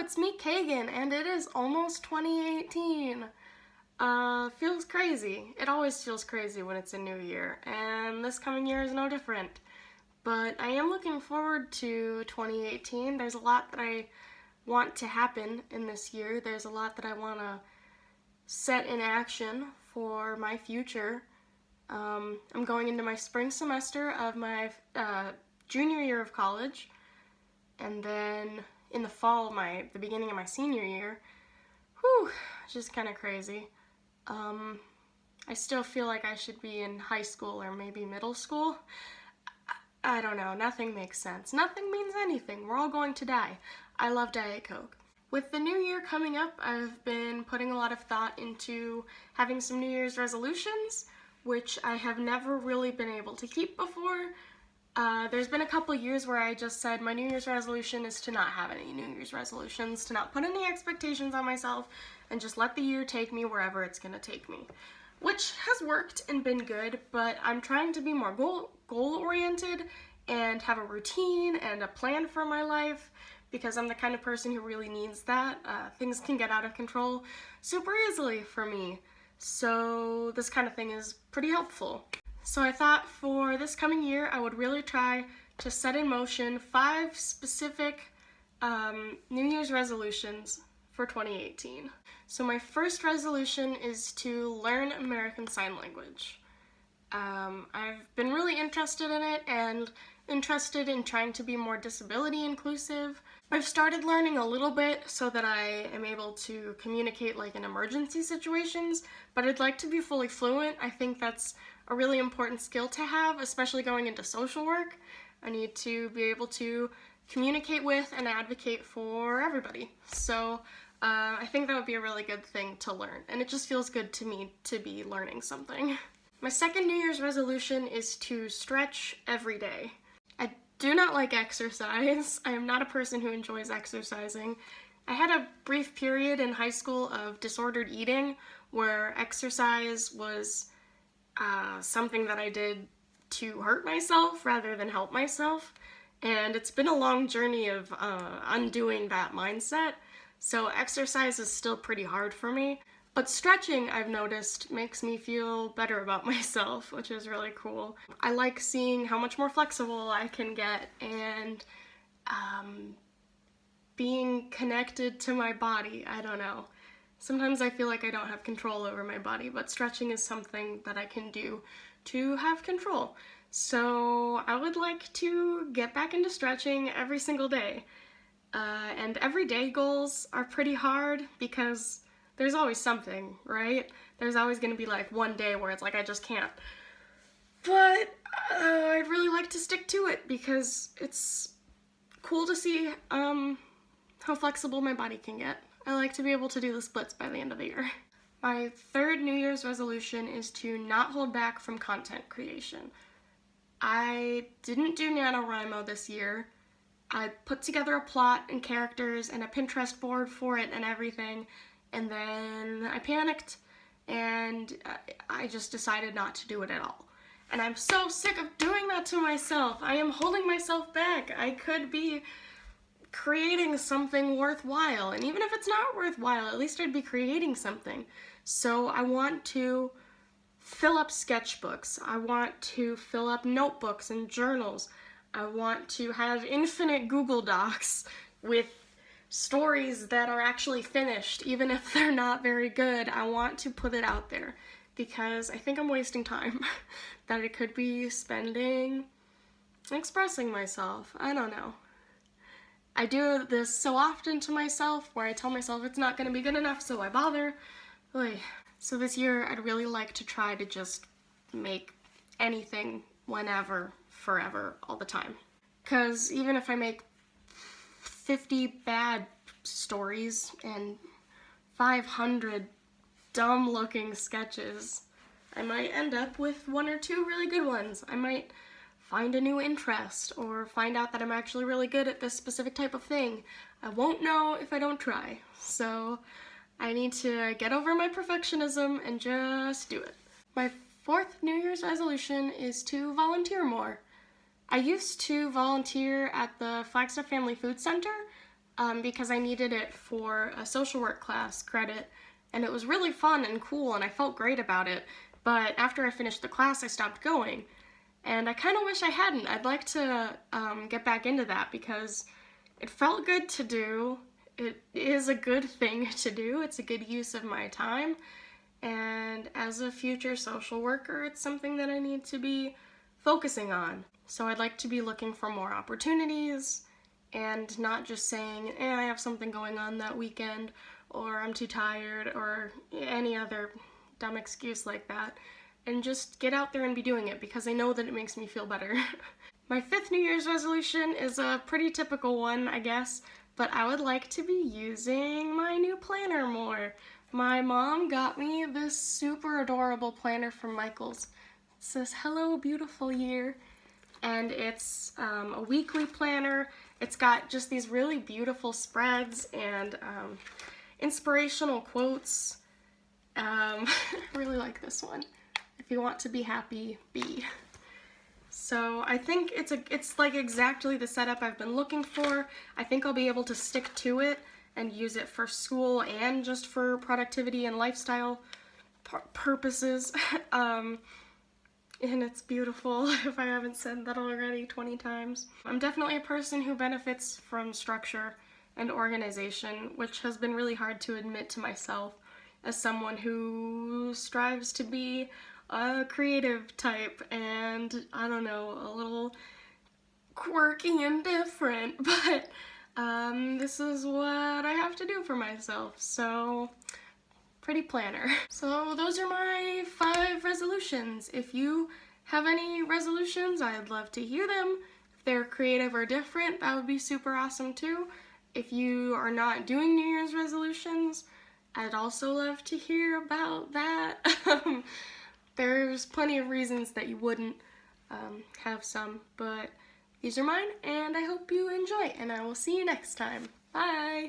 it's me, Kagan, and it is almost 2018. Feels crazy. It always feels crazy when it's a new year, and this coming year is no different. But I am looking forward to 2018. There's a lot that I want to happen in this year. There's a lot that I want to set in action for my future. I'm going into my spring semester of my junior year of college, and then in the fall, the beginning of my senior year. Whew, just kind of crazy. I still feel like I should be in high school or maybe middle school. I don't know, nothing makes sense. Nothing means anything. We're all going to die. I love Diet Coke. With the new year coming up, I've been putting a lot of thought into having some New Year's resolutions, which I have never really been able to keep before. There's been a couple years where I just said my New Year's resolution is to not have any New Year's resolutions, to not put any expectations on myself, and just let the year take me wherever it's gonna take me. Which has worked and been good, but I'm trying to be more goal-oriented and have a routine and a plan for my life, because I'm the kind of person who really needs that. Things can get out of control super easily for me, so this kind of thing is pretty helpful. So I thought for this coming year, I would really try to set in motion 5 specific New Year's resolutions for 2018. So my first resolution is to learn American Sign Language. I've been really interested in it and interested in trying to be more disability inclusive. I've started learning a little bit so that I am able to communicate like in emergency situations, but I'd like to be fully fluent. I think that's a really important skill to have, especially going into social work. I need to be able to communicate with and advocate for everybody. So I think that would be a really good thing to learn, and it just feels good to me to be learning something. My second New Year's resolution is to stretch every day. I do not like exercise. I am not a person who enjoys exercising. I had a brief period in high school of disordered eating where exercise was something that I did to hurt myself rather than help myself, and it's been a long journey of undoing that mindset, so exercise is still pretty hard for me, but stretching, I've noticed, makes me feel better about myself, which is really cool. I like seeing how much more flexible I can get and being connected to my body. I don't know. Sometimes I feel like I don't have control over my body, but stretching is something that I can do to have control. So I would like to get back into stretching every single day. And everyday goals are pretty hard because there's always something, right? There's always going to be like one day where it's like I just can't. But I'd really like to stick to it because it's cool to see how flexible my body can get. I like to be able to do the splits by the end of the year. My third New Year's resolution is to not hold back from content creation. I didn't do NaNoWriMo this year. I put together a plot and characters and a Pinterest board for it and everything, and then I panicked and I just decided not to do it at all. And I'm so sick of doing that to myself. I am holding myself back. I could be creating something worthwhile, and even if it's not worthwhile, at least I'd be creating something. So I want to fill up sketchbooks, I want to fill up notebooks and journals, I want to have infinite Google Docs with stories that are actually finished, even if they're not very good. I want to put it out there because I think I'm wasting time that I could be spending expressing myself. I don't know. I do this so often to myself where I tell myself it's not going to be good enough, so I bother. So this year I'd really like to try to just make anything whenever, forever, all the time. Because even if I make 50 bad stories and 500 dumb looking sketches, I might end up with 1 or 2 really good ones. I might find a new interest, or find out that I'm actually really good at this specific type of thing. I won't know if I don't try, so I need to get over my perfectionism and just do it. My fourth New Year's resolution is to volunteer more. I used to volunteer at the Flagstaff Family Food Center, because I needed it for a social work class credit, and it was really fun and cool, and I felt great about it. But after I finished the class, I stopped going, and I kind of wish I hadn't. I'd like to get back into that because it felt good to do. It is a good thing to do. It's a good use of my time, and as a future social worker, it's something that I need to be focusing on. So I'd like to be looking for more opportunities and not just saying, I have something going on that weekend, or I'm too tired, or any other dumb excuse like that, and just get out there and be doing it because I know that it makes me feel better. My 5th New Year's resolution is a pretty typical one, I guess, but I would like to be using my new planner more. My mom got me this super adorable planner from Michaels. It says, "Hello, beautiful year," and it's a weekly planner. It's got just these really beautiful spreads and inspirational quotes. I really like this one. If you want to be happy, be. So I think it's like exactly the setup I've been looking for. I think I'll be able to stick to it and use it for school and just for productivity and lifestyle purposes. And it's beautiful, if I haven't said that already 20 times. I'm definitely a person who benefits from structure and organization, which has been really hard to admit to myself as someone who strives to be a creative type and, I don't know, a little quirky and different, but this is what I have to do for myself, so pretty planner. So those are my 5 resolutions. If you have any resolutions, I'd love to hear them. If they're creative or different, that would be super awesome too. If you are not doing New Year's resolutions, I'd also love to hear about that. There's plenty of reasons that you wouldn't have some, but these are mine, and I hope you enjoy, and I will see you next time. Bye!